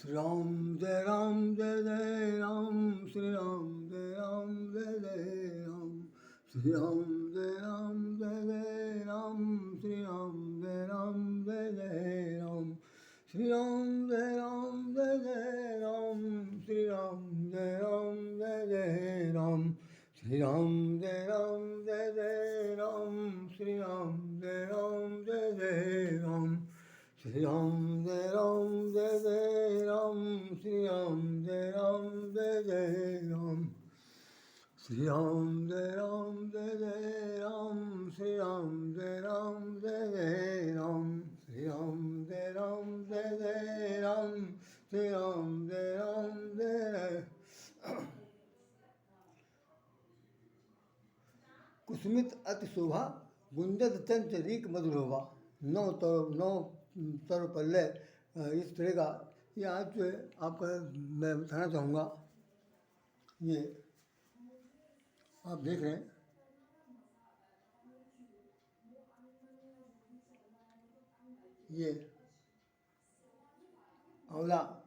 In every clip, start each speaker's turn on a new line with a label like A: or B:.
A: श्री राम जय राम जय जय राम, श्री राम जय राम जय जय राम, श्री राम जय राम जय जय राम, श्री राम जय राम जय जय राम, श्री राम जय राम जय जय राम, श्री राम जय राम जय जय राम, श्री राम जय राम जय जय राम, श्री राम जय राम जय जय राम, श्री राम जय राम जय जय राम, श्री राम जय राम जय जय राम, श्री राम जय राम जय जय राम, श्री राम जय राम जय जय राम, श्री राम जय राम जय जय राम, श्री राम जय राम जय। कुसुमित अति शोभा गुंजत चंचरीक मधुरोभा, नौ तर पल्ले, इस तरह का ये आज जो है आपका मैं बताना चाहूँगा। ये आप देख रहे हैं, ये आंवला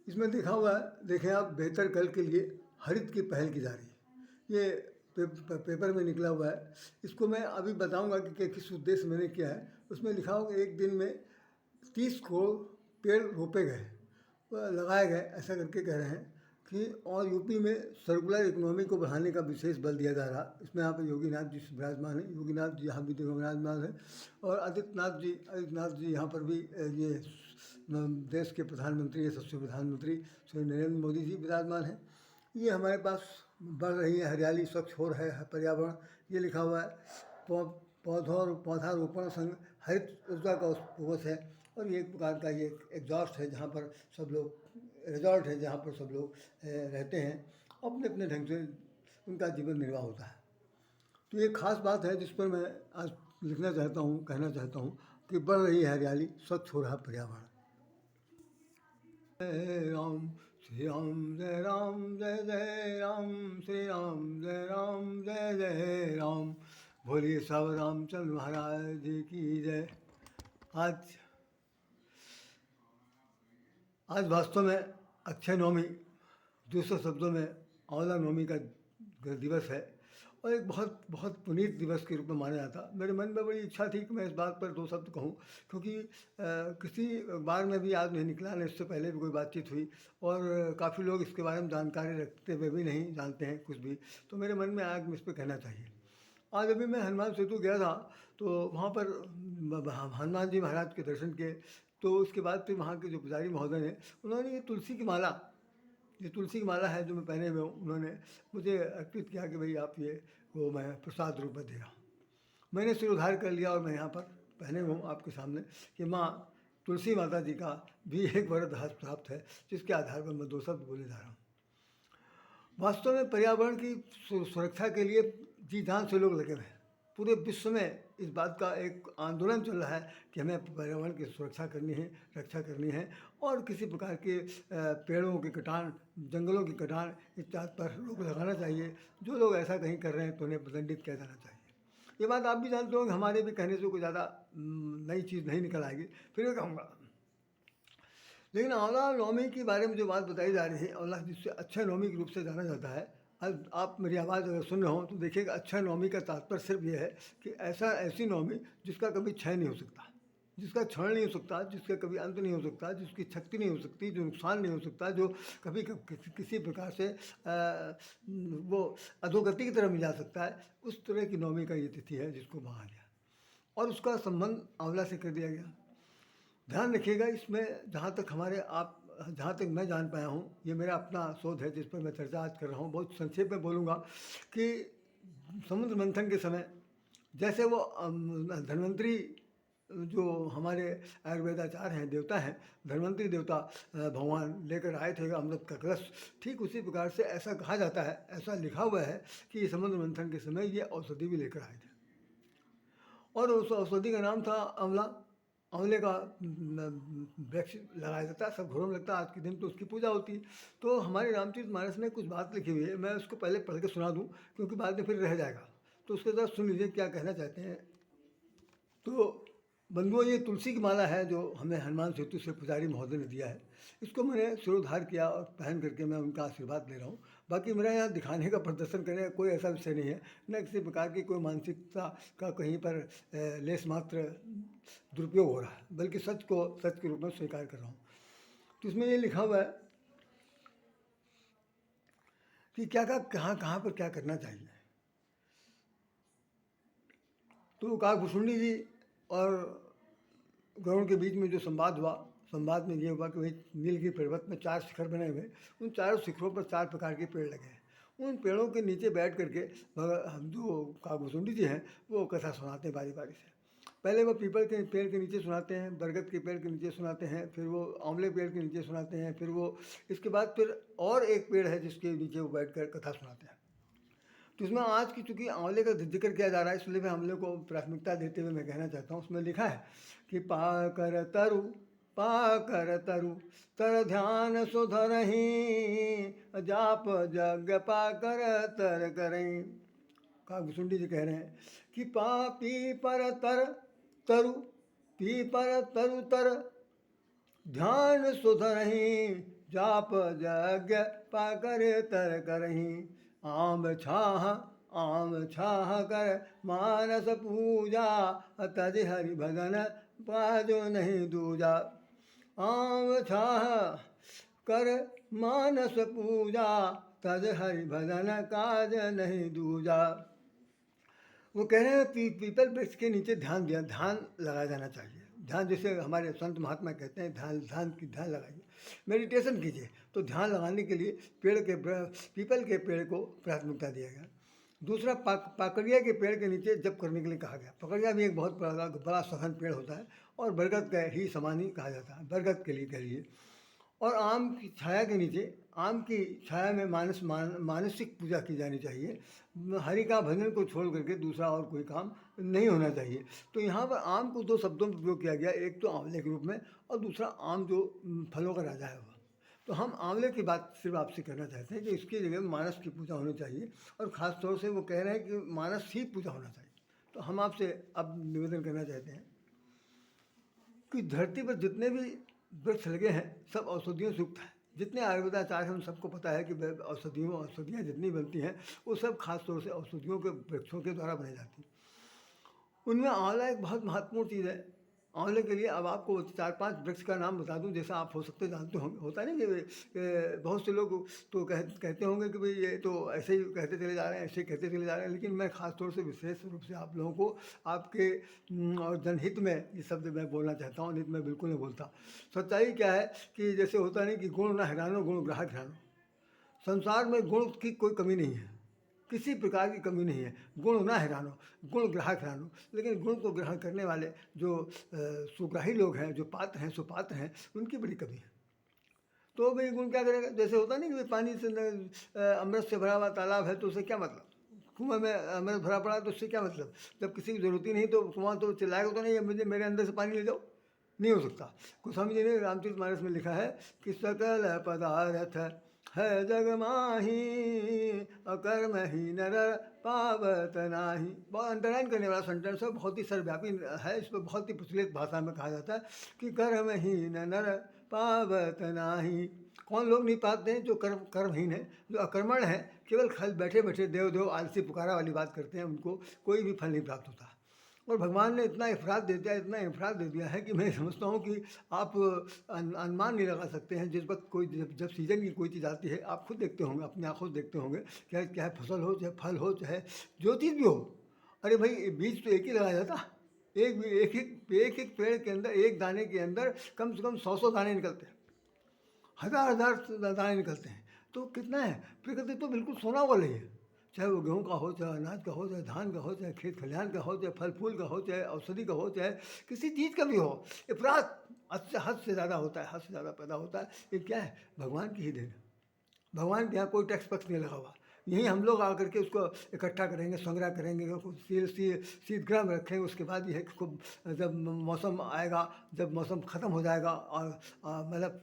A: इसमें लिखा हुआ है, देखें आप, बेहतर कल के लिए हरित की पहल की जा रही है। ये पेपर में निकला हुआ है। इसको मैं अभी बताऊंगा कि किस उद्देश्य मैंने किया है। उसमें लिखा होगा एक दिन में 30 करोड़ पेड़ रोपे गए, लगाए गए, ऐसा करके कह रहे हैं कि। और यूपी में सर्कुलर इकोनॉमी को बढ़ाने का विशेष बल दिया जा रहा। इसमें यहाँ पे योगीनाथ जी विराजमान हैं, योगीनाथ जी यहाँ भी देखो विराजमान है, और आदित्यनाथ जी यहाँ पर भी ये देश के प्रधानमंत्री, यशस्वी प्रधानमंत्री श्री नरेंद्र मोदी जी विराजमान हैं। ये हमारे पास बढ़ रही है हरियाली, स्वच्छ हो रहा है पर्यावरण। ये लिखा हुआ है पौधारोपण संग हरित ऊर्जा का उपयोग है। और ये एक प्रकार का ये एग्जॉस्ट है जहाँ पर सब लोग, रिजॉर्ट है जहाँ पर सब लोग रहते हैं, अपने अपने ढंग से उनका जीवन निर्वाह होता है। तो ये खास बात है जिस पर मैं आज लिखना चाहता हूँ, कहना चाहता हूँ कि बढ़ रही है हरियाली, स्वच्छ हो रहा पर्यावरण। जय राम, श्री राम जय राम जय जय राम, श्री राम जय राम जय जय राम, बोलिए सब रामचंद्र महाराज जी की जय। आज वास्तव में अक्षय नवमी, दूसरे शब्दों में आंवला नवमी का दिवस है, और एक बहुत बहुत पुनीत दिवस के रूप में माना जाता। मेरे मन में बड़ी इच्छा थी कि मैं इस बात पर 2 शब्द कहूँ, क्योंकि किसी बार में भी आज नहीं निकला, न इससे पहले भी कोई बातचीत हुई, और काफ़ी लोग इसके बारे में जानकारी रखते हुए भी नहीं जानते हैं कुछ भी। तो मेरे मन में आया कि इस पर कहना चाहिए। आज अभी मैं हनुमान सेतु गया था, तो वहाँ पर हनुमान जी महाराज के दर्शन किए। तो उसके बाद फिर वहाँ के जो पुजारी महोदय हैं, उन्होंने ये तुलसी की माला है जो मैं पहने हुए हूँ, उन्होंने मुझे अर्पित किया कि भाई आप ये वो मैं प्रसाद रूप में दे रहा हूँ। मैंने सिर उधार कर लिया, और मैं यहाँ पर पहने हुए हूँ आपके सामने कि माँ तुलसी माता जी का भी एक वरद हस्त प्राप्त है, जिसके आधार पर मैं 2 शब्द बोले जा रहा हूँ। वास्तव में पर्यावरण की सुरक्षा के लिए जी जान से लोग लगे हुए हैं। पूरे विश्व में इस बात का एक आंदोलन चल रहा है कि हमें पर्यावरण की सुरक्षा करनी है, रक्षा करनी है, और किसी प्रकार के पेड़ों की कटान, जंगलों की कटान इत्यादि पर रोक लगाना चाहिए। जो लोग ऐसा कहीं कर रहे हैं तो उन्हें दंडित किया जाना चाहिए। ये बात आप भी जानते हो कि हमारे भी कहने से कोई ज़्यादा नई चीज़ नहीं निकल आएगी, फिर मैं कहूँगा। लेकिन आंवला नवमी के बारे में जो बात बताई जा रही है, आंवला जिससे अक्षय नवमी के रूप से जाना जाता है, अब आप मेरी आवाज़ अगर सुन रहे हो तो देखिएगा, अक्षय नवमी का तात्पर्य सिर्फ ये है कि ऐसी नवमी जिसका कभी क्षय नहीं हो सकता, जिसका क्षण नहीं हो सकता, जिसका कभी अंत नहीं हो सकता, जिसकी क्षति नहीं हो सकती, जो नुकसान नहीं हो सकता, जो कभी किसी प्रकार से वो अधोगति की तरफ में जा सकता है, उस तरह की नवमी का ये तिथि है जिसको माना गया, और उसका संबंध आंवला से कर दिया गया। ध्यान रखिएगा, इसमें जहाँ तक मैं जान पाया हूँ, ये मेरा अपना शोध है जिस पर मैं चर्चा आज कर रहा हूँ। बहुत संक्षेप में बोलूँगा कि समुद्र मंथन के समय जैसे वो धन्वंतरी जो हमारे आयुर्वेदाचार्य हैं, देवता हैं, धन्वंतरी देवता भगवान लेकर आए थे अमृत का कलश, ठीक उसी प्रकार से ऐसा कहा जाता है, ऐसा लिखा हुआ है कि समुद्र मंथन के समय ये औषधि भी लेकर आए थे, और उस औषधि का नाम था आंवला। आंवले का वृक्ष लगाया जाता है, सब घरों में लगता है। आज के दिन तो उसकी पूजा होती है। तो हमारे रामचरितमानस में कुछ बात लिखी हुई है, मैं उसको पहले पढ़ के सुना दूँ क्योंकि बाद में फिर रह जाएगा। तो उसके साथ सुन लीजिए क्या कहना चाहते हैं। तो बंधुओं, ये तुलसी की माला है जो हमें हनुमान सेतु से पुजारी महोदय ने दिया है। इसको मैंने सिरोधार किया और पहन करके मैं उनका आशीर्वाद ले रहा हूँ। बाकी मेरा यहाँ दिखाने का, प्रदर्शन करने का कोई ऐसा विषय नहीं है, न किसी प्रकार की कोई मानसिकता का कहीं पर लेस मात्र दुरुपयोग हो रहा है, बल्कि सच को सच के रूप में स्वीकार कर रहा हूँ। तो इसमें ये लिखा हुआ है कि क्या क्या कहाँ कहाँ पर क्या करना चाहिए। तो काकभूषुंडी जी और गरुड़ के बीच में जो संवाद हुआ, संवाद में ये हुआ कि भाई नीलगिरी पर्वत में 4 शिखर बने हुए, उन चारों शिखरों पर 4 प्रकार के पेड़ लगे हैं। उन पेड़ों के नीचे बैठ करके हम जो काकभूषुंडी जी हैं वो कथा सुनाते हैं बारी बारी से। पहले वो पीपल के पेड़ के नीचे सुनाते हैं, बरगद के पेड़ के नीचे सुनाते हैं, फिर वो आंवले पेड़ के नीचे सुनाते हैं, फिर वो इसके बाद फिर और एक पेड़ है जिसके नीचे वो बैठ कर कथा सुनाते हैं। तो इसमें आज की चूँकि आंवले का जिक्र किया जा रहा है, इसलिए मैं आंवले को प्राथमिकता देते हुए मैं कहना चाहता हूँ। उसमें लिखा है कि पाकर तरु तर ध्यान सुधरही, जाप यज्ञ पाकर तर करें। काकभूषुंडी जी कह रहे हैं कि पी पर तरु पी पर तरु तर ध्यान सुधरही, जाप यज्ञ पाकर तर करही। आम छाह कर मानस पूजा, तज हरि भजन बाजो नहीं दूजा। आम छाह कर मानस पूजा, तज हरि भजन काज नहीं दूजा। वो कह रहे हैं पीपल वृक्ष के नीचे ध्यान लगाया जाना चाहिए। ध्यान जैसे हमारे संत महात्मा कहते हैं, ध्यान लगाइए, मेडिटेशन कीजिए। तो ध्यान लगाने के लिए पीपल के पेड़ को प्राथमिकता दिया गया। दूसरा पाकड़िया के पेड़ के नीचे जप करने के लिए कहा गया। पकड़िया भी एक बहुत बड़ा सघन पेड़ होता है और बरगद का ही समान ही कहा जाता है, बरगद के लिए कह लीजिए। और आम की छाया के नीचे, आम की छाया में मानसिक पूजा की जानी चाहिए। हरि का भजन को छोड़ करके दूसरा और कोई काम नहीं होना चाहिए। तो यहाँ पर आम को 2 शब्दों में उपयोग किया गया, एक तो आंवले के रूप में और दूसरा आम जो फलों का राजा है वह। तो हम आंवले की बात सिर्फ आपसे करना चाहते हैं कि इसकी जगह मानस की पूजा होनी चाहिए, और ख़ास तौर से वो कह रहे हैं कि मानस ही पूजा होना चाहिए। तो हम आपसे अब निवेदन करना चाहते हैं कि धरती पर जितने भी वृक्ष लगे हैं सब औषधियों से युक्त है। जितने आयुर्वेदाचार्य हम सबको पता है कि औषधियाँ जितनी बनती हैं वो सब खास तौर से औषधियों के वृक्षों के द्वारा बनाई जाती हैं। उनमें आंवला एक बहुत महत्वपूर्ण चीज़ है। आंवले के लिए अब आपको 4-5 वृक्ष का नाम बता दूं, जैसा आप हो सकते जानते होंगे। होता नहीं कि बहुत से लोग तो कहते होंगे कि भाई ये तो ऐसे ही कहते चले जा रहे हैं, ऐसे ही कहते चले जा रहे हैं, लेकिन मैं ख़ास तौर से विशेष रूप से आप लोगों को आपके और जनहित में ये शब्द मैं बोलना चाहता हूँ। नहीं तो मैं बिल्कुल नहीं बोलता। सच्चाई क्या है कि जैसे होता नहीं कि गुण न हैरानो गुण ग्राहक हैरानो। संसार में गुण की कोई कमी नहीं है, किसी प्रकार की कमी नहीं है। गुण ना हैरानो, गुण ग्राहक हैरानो। लेकिन गुण को ग्रहण करने वाले जो सुग्राही लोग हैं, जो पात्र हैं, सुपात्र हैं, उनकी बड़ी कमी है। तो भाई गुण क्या करेगा? जैसे होता नहीं कि पानी से अमृत से भरा हुआ तालाब है तो उसे क्या मतलब, कुआं में अमृत भरा पड़ा तो उससे क्या मतलब? जब किसी की ज़रूरत ही नहीं तो कुआं तो चिल्लाएगा तो नहीं, मुझे मेरे अंदर से पानी ले जाओ, नहीं हो सकता। गोस्वामी जी ने रामचरितमानस में लिखा है कि सकल पदार्थ है जग माही, अकर्म ही नर पावत नाही। बहुत अंडरलाइन करने वाला सेंटेंस है, बहुत ही सर्वव्यापी है। इस पर बहुत ही प्रचलित भाषा में कहा जाता है कि कर्महीन नर पावत नाही। कौन लोग नहीं पाते हैं? जो कर्महीन है, जो अकर्मण है, केवल खल बैठे बैठे देव देव आलसी पुकारा वाली बात करते हैं, उनको कोई भी फल नहीं प्राप्त होता। और भगवान ने इतना इफरात दे दिया, इतना इफरात दे दिया है कि मैं समझता हूँ कि आप अनुमान नहीं लगा सकते हैं। जिस वक्त कोई जब सीज़न की कोई चीज़ आती है, आप खुद देखते होंगे, अपनी आंखों से देखते होंगे, चाहे फसल हो, चाहे फल हो, चाहे जो चीज़ भी हो। अरे भाई बीज तो एक ही लगाया जाता, एक पेड़ के अंदर, एक दाने के अंदर कम से कम 100 दाने निकलते हैं, हज़ार दाने निकलते हैं। तो कितना है? प्रकृति तो बिल्कुल सोना वाली है। चाहे वो गेहूँ का हो, चाहे अनाज का हो, चाहे धान का हो, चाहे खेत खलिहान का हो, चाहे फल फूल का हो, चाहे औषधि का हो, चाहे किसी चीज़ का भी हो। इफरात हद से ज़्यादा होता है, हद से ज़्यादा पैदा होता है। ये क्या है? भगवान की ही देन है। भगवान के यहाँ कोई टैक्स पैक्स नहीं लगा हुआ। यहीं हम लोग आकर के उसको इकट्ठा करेंगे, संग्रह करेंगे, शीतगृह में रखेंगे। उसके बाद ये है कि खूब जब मौसम आएगा, जब मौसम ख़त्म हो जाएगा और मतलब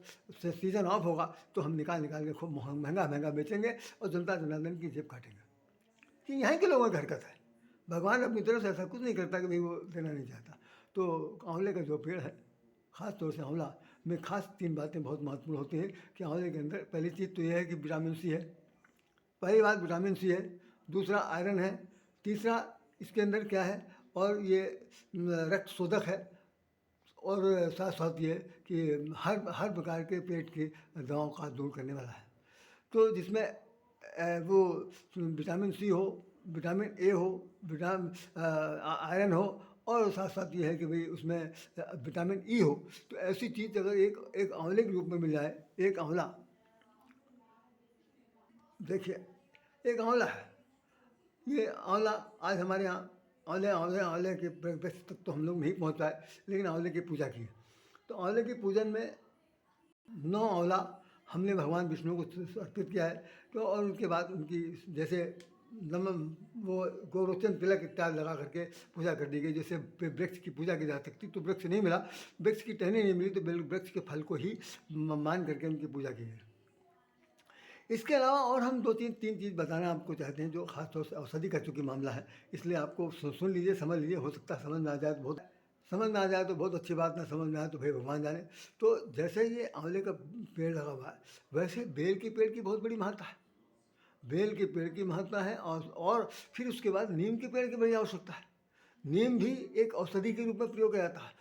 A: सीज़न ऑफ होगा, तो हम निकाल निकाल के खूब महंगा महंगा बेचेंगे और जनता जनार्दन की जेब काटेंगे। कि यहाँ के लोगों की हरकत है। भगवान अपनी तरफ से ऐसा कुछ नहीं करता कि भाई वो देना नहीं चाहता। तो आंवले का जो पेड़ है, ख़ास तौर से आंवला में खास 3 बातें बहुत महत्वपूर्ण होती हैं कि आंवले के अंदर पहली चीज़ तो यह है कि विटामिन सी है। पहली बात विटामिन सी है, दूसरा आयरन है, तीसरा इसके अंदर क्या है और ये रक्त शोधक है, और साथ साथ ये कि हर हर प्रकार के पेट की दवाओं का दूर करने वाला है। तो जिसमें वो विटामिन सी हो, विटामिन ए हो, आयरन हो, और साथ साथ ये है कि भाई उसमें विटामिन ई हो। तो ऐसी चीज़ अगर एक एक आंवले के रूप में मिल जाए, एक आंवला, देखिए एक आंवला है, ये आंवला आज हमारे यहाँ आंवले आंवले आंवले के वृक्ष तक तो हम लोग नहीं पहुँच पाए, लेकिन आंवले की पूजा की। तो आंवले की पूजन में 9 आंवला हमने भगवान विष्णु को अर्पित किया है। तो और उसके बाद उनकी जैसे वो गोरोचन तिलक इत्यादि लगा करके पूजा कर दी गई। जैसे वृक्ष की पूजा की जा सकती, तो वृक्ष नहीं मिला, वृक्ष की टहनी नहीं मिली, तो वृक्ष के फल को ही मान करके उनकी पूजा की गई। इसके अलावा और हम 2-3 चीज़ बताना आपको चाहते हैं, जो खासतौर से औषधि का चूँकि मामला है, इसलिए आपको सुन लीजिए, समझ लीजिए। हो सकता है समझ में आ जाए तो बहुत अच्छी बात, ना समझ में आए तो भाई भगवान जाने। तो जैसे ये आंवले का पेड़ लगा हुआ है, वैसे बेल के पेड़ की बहुत बड़ी महत्ता है। बेल के पेड़ की महत्ता है, और फिर उसके बाद नीम के पेड़ की बड़ी आवश्यकता है। नीम भी एक औषधि के रूप में प्रयोग किया जाता है,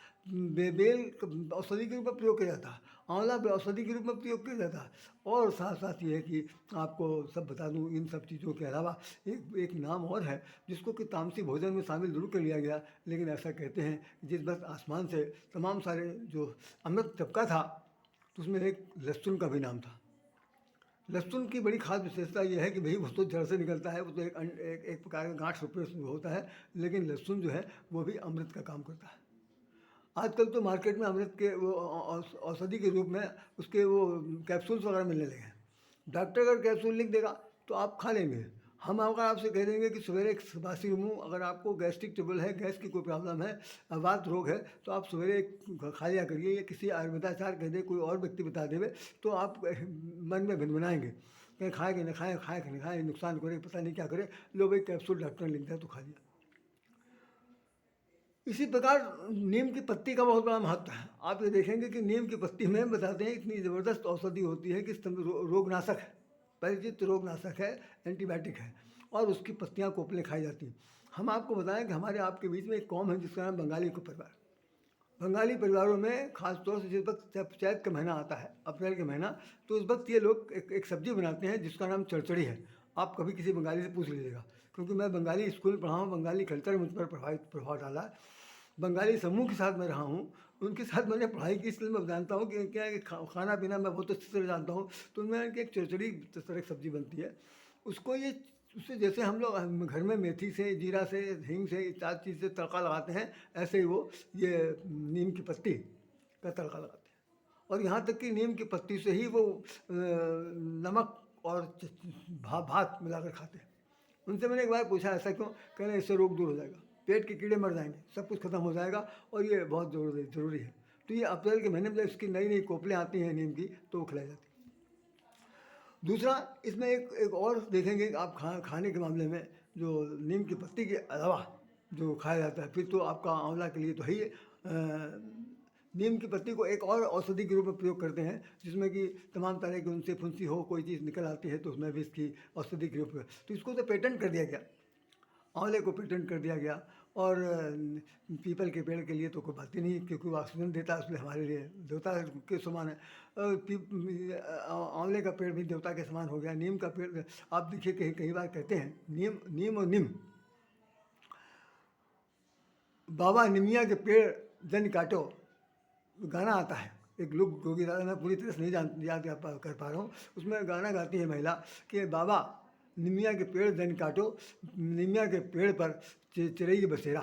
A: बेल औषधि के रूप में प्रयोग किया जाता है, आंवला औषधि के रूप में प्रयोग किया जाता है। और साथ साथ ये है कि आपको सब बता दूं, इन सब चीज़ों के अलावा एक नाम और है जिसको कि तामसी भोजन में शामिल जरूर कर लिया गया, लेकिन ऐसा कहते हैं कि जिस वक्त आसमान से तमाम सारे जो अमृत टपका था, तो उसमें एक लहसुन का भी नाम था। लहसुन की बड़ी खास विशेषता यह है कि भाई वो तो जड़ से निकलता है, वो तो एक प्रकार का गांठ रूप में होता है, लेकिन लहसुन जो है वो भी अमृत का काम करता है। आजकल तो मार्केट में अमृत के वो औषधि के रूप में उसके वो कैप्सूल्स वगैरह मिलने लगे हैं। डॉक्टर अगर कैप्सूल लिख देगा तो आप खा लेंगे। हम अगर आपसे कह देंगे कि सवेरे एक बासी मुँह, अगर आपको गैस्ट्रिक ट्रबल है, गैस की कोई प्रॉब्लम है, वात रोग है, तो आप सवेरे खा लिया करिए, या किसी आयुर्वेदाचार्य कह दे, कोई और व्यक्ति बता देवे, तो आप मन में भिनभिनाएंगे कहीं खाए कि नहीं खाए, खाए कि नहीं खाए, नुकसान करे पता नहीं क्या करे, लो भाई कैप्सूल डॉक्टर ने लिख दिया तो खा लिया। इसी प्रकार नीम की पत्ती का बहुत बड़ा महत्व है। आप ये देखेंगे कि नीम की पत्ती में बताते हैं इतनी ज़बरदस्त औषधि होती है कि रोगनाशक है, परिचित रोगनाशक है, एंटीबायोटिक है, और उसकी पत्तियां कोपले खाई जाती हैं। हम आपको बताएं कि हमारे आपके बीच में एक कौम है जिसका नाम बंगाली को परिवार। बंगाली परिवारों में खासतौर से जिस वक्त चैत का महीना आता है, अप्रैल का महीना, तो उस वक्त ये लोग एक सब्जी बनाते हैं जिसका नाम चड़चड़ी है। आप कभी किसी बंगाली से पूछ लीजिएगा, क्योंकि मैं बंगाली स्कूल पढ़ा हूँ, बंगाली कल्चर मुझ पर प्रभाव डाला है, बंगाली समूह के साथ मैं रहा हूँ, उनके साथ मैंने पढ़ाई की, इसलिए मैं जानता हूँ कि क्या है कि खाना पीना मैं बहुत अच्छी तरह जानता हूँ। तो उनमें एक चड़चड़ी तरह की सब्ज़ी बनती है, उसको ये उससे जैसे हम लोग घर में मेथी से, जीरा से, हींग से, इत्यादि चीज़ से तड़का लगाते हैं, ऐसे ही वो ये नीम की पत्ती का तड़का लगाते हैं। और यहाँ तक कि नीम की पत्ती से ही वो नमक और भात मिलाकर खाते हैं। उनसे मैंने एक बार पूछा ऐसा क्यों, कह रहे इससे रोग दूर हो जाएगा, पेट के कीड़े मर जाएंगे, सब कुछ खत्म हो जाएगा, और ये बहुत ज़रूरी है। तो ये अप्रैल के महीने में जब इसकी नई नई कोपलें आती हैं नीम की, तो वो खिलाई जाती है। दूसरा, इसमें एक और देखेंगे आप खाने के मामले में, जो नीम की पत्ती के अलावा जो खाया जाता है, फिर तो आपका आंवला के लिए तो है ही। नीम की पत्ती को एक और औषधि के रूप में प्रयोग करते हैं, जिसमें कि तमाम तरह की उनसे फुंसी हो, कोई चीज़ निकल आती है, तो उसमें भी इसकी औषधि के रूप में, तो इसको तो पेटेंट कर दिया गया, आंवले को पेटेंट कर दिया गया। और पीपल के पेड़ के लिए तो कोई बात ही नहीं, क्योंकि वो ऑक्सीजन देता है, उसमें हमारे लिए देवता के समान है। आंवले का पेड़ भी देवता के समान हो गया। नीम का पेड़ आप देखिए, कई बार कहते हैं नीम और निम, बाबा निमिया के पेड़ जन काटो, गाना आता है, एक लोग गोगी दादा, मैं पूरी तरह से नहीं याद कर पा रहा हूँ, उसमें गाना गाती है महिला कि बाबा निमिया के पेड़ जन काटो, निमिया के पेड़ पर चिरई बसेरा।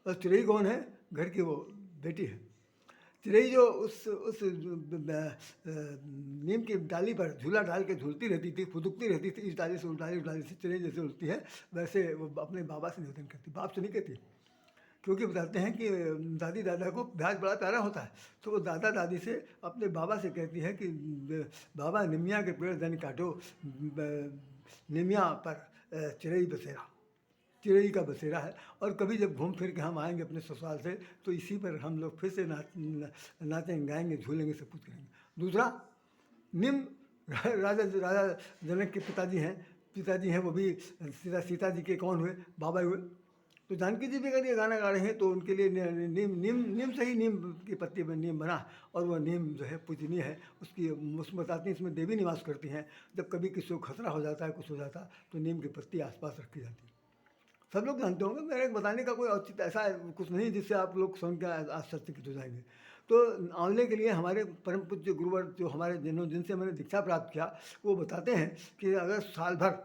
A: और चिरई कौन है? घर की वो बेटी है। चिड़ै जो उस नीम की डाली पर झूला डाल के झूलती रहती थी, फुदकती रहती थी, इस डाली से उस डाली, उस डाली से, चिड़ै जैसे उड़ती है वैसे वो अपने बाबा से निवेदन करती, बाप से नहीं कहती। क्योंकि बताते हैं कि दादी दादा को ब्याज बड़ा प्यारा होता है, तो वो दादा दादी से अपने बाबा से कहती है कि बाबा निमिया के पेड़ धन काटो, निमिया पर चिड़ै बसेरा, चिड़ै का बसेरा है। और कभी जब घूम फिर के हम आएंगे अपने ससुराल से तो इसी पर हम लोग फिर से नाचेंगे, गाएंगे, झूलेंगे, सब कुछ करेंगे। दूसरा, निम राजा राजा जनक के पिताजी हैं, वो भी सीता जी के कौन हुए, बाबा हुए। तो जानकी जी भी अगर ये गाना गा रहे हैं तो उनके लिए नीम से ही नीम की पत्ती में नीम बना, और वो नीम जो है पूजनीय है। उसकी उसमें बताती हैं इसमें देवी निवास करती हैं। जब कभी किसी को खतरा हो जाता है, कुछ हो जाता, तो नीम की पत्ती आसपास रखी जाती है। सब लोग जानते होंगे, मेरे बताने का कोई औचित्य ऐसा कुछ नहीं जिससे आप लोग सुन के आश्चर्यचकित हो जाएंगे। तो आंवले के लिए हमारे परम पूज्य गुरुवर जो हमारे जिनसे मैंने दीक्षा प्राप्त किया, वो बताते हैं कि अगर साल भर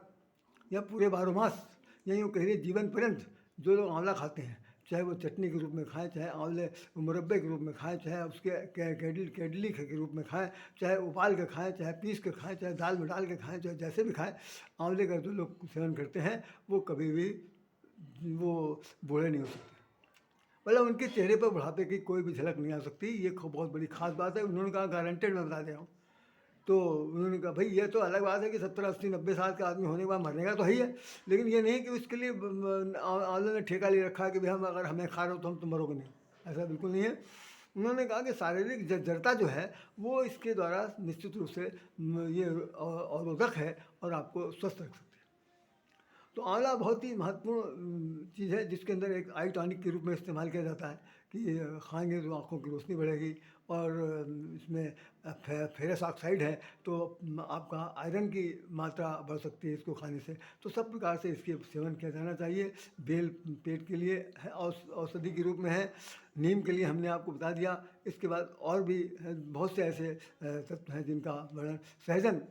A: या पूरे 12 मास या यूँ कहिए जीवन पर्यंत जो लोग आंवला खाते हैं, चाहे वो चटनी के रूप में खाएं, चाहे आंवले मुरब्बे के रूप में खाएं, चाहे उसके कैडली के रूप में खाएं, चाहे उबाल के खाएं, चाहे पीस के खाएं, चाहे दाल में डाल के खाएं, चाहे जैसे भी खाएं, आंवले का जो लोग सेवन करते हैं वो कभी भी वो बूढ़े नहीं हो सकते। मतलब उनके चेहरे पर बुढ़ापे की कोई भी झलक नहीं आ सकती। ये बहुत बड़ी खास बात है। उन्होंने कहा गारंटेड मैं बता दे रहा हूँ। तो उन्होंने कहा भाई ये तो अलग बात है कि 70 80 90 साल का आदमी होने के बाद मरने का तो है ही है, लेकिन ये नहीं कि उसके लिए आंवले ने ठेका ले रखा है कि भाई हम अगर हमें खा रहे हो तो हम तो मरोगे नहीं, ऐसा बिल्कुल नहीं है। उन्होंने कहा कि शारीरिक जड़ता जो है वो इसके द्वारा निश्चित रूप से ये अवरोधक है और आपको स्वस्थ रख सकती है। तो आंवला बहुत ही महत्वपूर्ण चीज़ है जिसके अंदर एक आई टॉनिक के रूप में इस्तेमाल किया जाता है कि खाएंगे तो आँखों की रोशनी बढ़ेगी, और इसमें फेरस ऑक्साइड है तो आपका आयरन की मात्रा बढ़ सकती है इसको खाने से। तो सब प्रकार से इसके सेवन किया जाना चाहिए। बेल पेट के लिए है, औषधि के रूप में है। नीम के लिए हमने आपको बता दिया। इसके बाद और भी बहुत से ऐसे तत्व हैं जिनका वर्णन, सहजन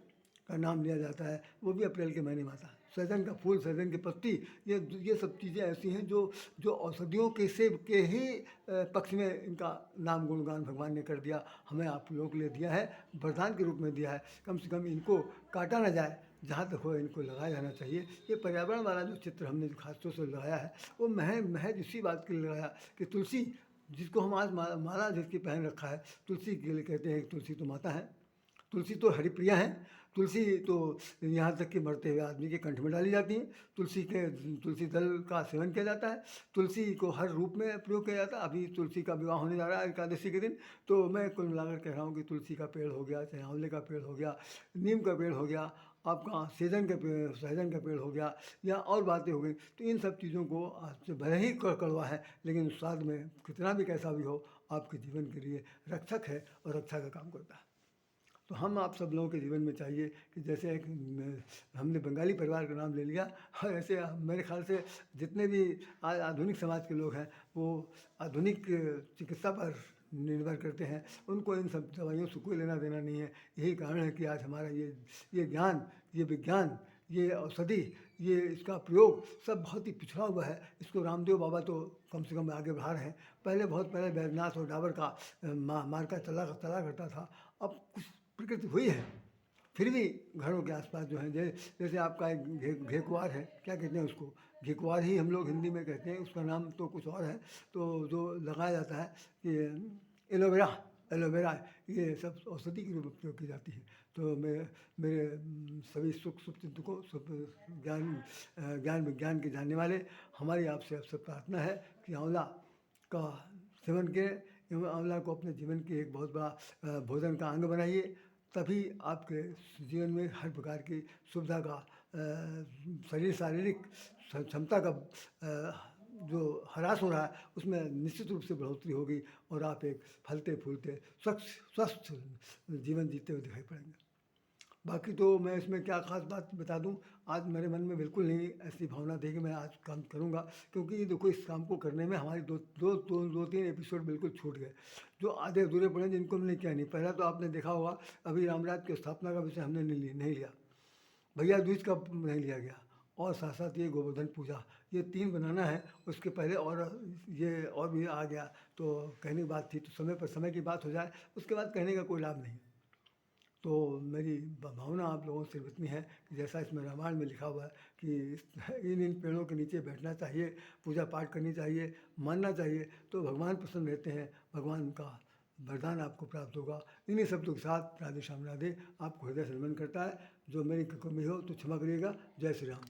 A: का नाम लिया जाता है, वो भी अप्रैल के महीने में आता है। सहजन का फूल, सहजन की पत्ती, ये सब चीज़ें ऐसी हैं जो औषधियों के से के ही पक्ष में इनका नाम गुणगान भगवान ने कर दिया, हमें आप लोगों के लिए दिया है, वरदान के रूप में दिया है। कम से कम इनको काटा ना जाए, जहाँ तक हो इनको लगाया जाना चाहिए। ये पर्यावरण वाला जो चित्र हमने जो खासतौर से लगाया है वो महज इसी बात के लिए लगाया कि तुलसी, जिसको हम आज माला जिसकी पहन रखा है, तुलसी के लिए कहते हैं कि तुलसी तो माता है, तुलसी तो हरिप्रिया है, तुलसी तो यहाँ तक कि मरते हुए आदमी के कंठ में डाली जाती है। तुलसी दल का सेवन किया जाता है। तुलसी को हर रूप में प्रयोग किया जाता है। अभी तुलसी का विवाह होने जा रहा है एकादशी के दिन, तो मैं कुल मिलाकर कह रहा हूँ कि तुलसी का पेड़ हो गया, चाहे आंवले का पेड़ हो गया, नीम का पेड़ हो गया, आपका सहजन का पेड़ हो गया, या और बातें हो गई, तो इन सब चीज़ों को आज भले ही कड़वा है लेकिन स्वाद में कितना भी कैसा भी हो, आपके जीवन के लिए रक्षक है और रक्षा का काम करता है। तो हम आप सब लोगों के जीवन में चाहिए कि जैसे एक हमने बंगाली परिवार का नाम ले लिया, और ऐसे मेरे ख्याल से जितने भी आज आधुनिक समाज के लोग हैं वो आधुनिक चिकित्सा पर निर्भर करते हैं, उनको इन सब दवाइयों से कोई लेना देना नहीं है। यही कारण है कि आज हमारा ये ज्ञान, ये विज्ञान, ये औषधि, ये इसका प्रयोग सब बहुत ही पिछड़ा हुआ है। इसको रामदेव बाबा तो कम से कम आगे बढ़ा रहे हैं। बहुत पहले बैद्यनाथ और डाबर का मार्का चला करता था। अब कुछ प्रकृति हुई है, फिर भी घरों के आसपास जो है जैसे आपका एक घेकुआर है, क्या कहते हैं उसको, घेकुआर ही हम लोग हिंदी में कहते हैं, उसका नाम तो कुछ और है। तो जो लगाया जाता है कि एलोवेरा, ये सब औषधि के रूप में प्रयोग की जाती है। तो मेरे सभी शुभ चिंतकों, शुभ ज्ञान विज्ञान के जानने वाले, हमारी आपसे अब सब प्रार्थना है कि आंवला का सेवन करें एवं आंवला को अपने जीवन की एक बहुत बड़ा भोजन का अंग बनाइए। तभी आपके जीवन में हर प्रकार की सुविधा का, शारीरिक क्षमता का जो ह्रास हो रहा है उसमें निश्चित रूप से बढ़ोतरी होगी, और आप एक फलते फूलते स्वस्थ जीवन जीते हुए दिखाई पड़ेंगे। बाकी तो मैं इसमें क्या ख़ास बात बता दूं, आज मेरे मन में बिल्कुल नहीं ऐसी भावना थी कि मैं आज काम करूंगा, क्योंकि देखो इस काम को करने में हमारी दो तीन एपिसोड बिल्कुल छूट गए, जो आधे अधूरे पड़े, जिनको हमने किया नहीं। पहला तो आपने देखा होगा अभी रामराज की स्थापना का विषय हमने नहीं लिया, भैया दूज का नहीं लिया गया, और साथ साथ ये गोवर्धन पूजा, ये 3 बनाना है। उसके पहले और ये और भी आ गया तो कहने की बात थी, तो समय पर समय की बात हो जाए, उसके बाद कहने का कोई लाभ नहीं। तो मेरी भावना आप लोगों से इतनी है कि जैसा इसमें रामायण में लिखा हुआ है कि इन इन पेड़ों के नीचे बैठना चाहिए, पूजा पाठ करनी चाहिए, मानना चाहिए, तो भगवान प्रसन्न रहते हैं, भगवान का वरदान आपको प्राप्त होगा। इन्हीं शब्दों के साथ राधे श्याम राधे आपको हृदय से नमन करता है। जो मेरी कमी हो तो क्षमा करिएगा। जय श्री राम।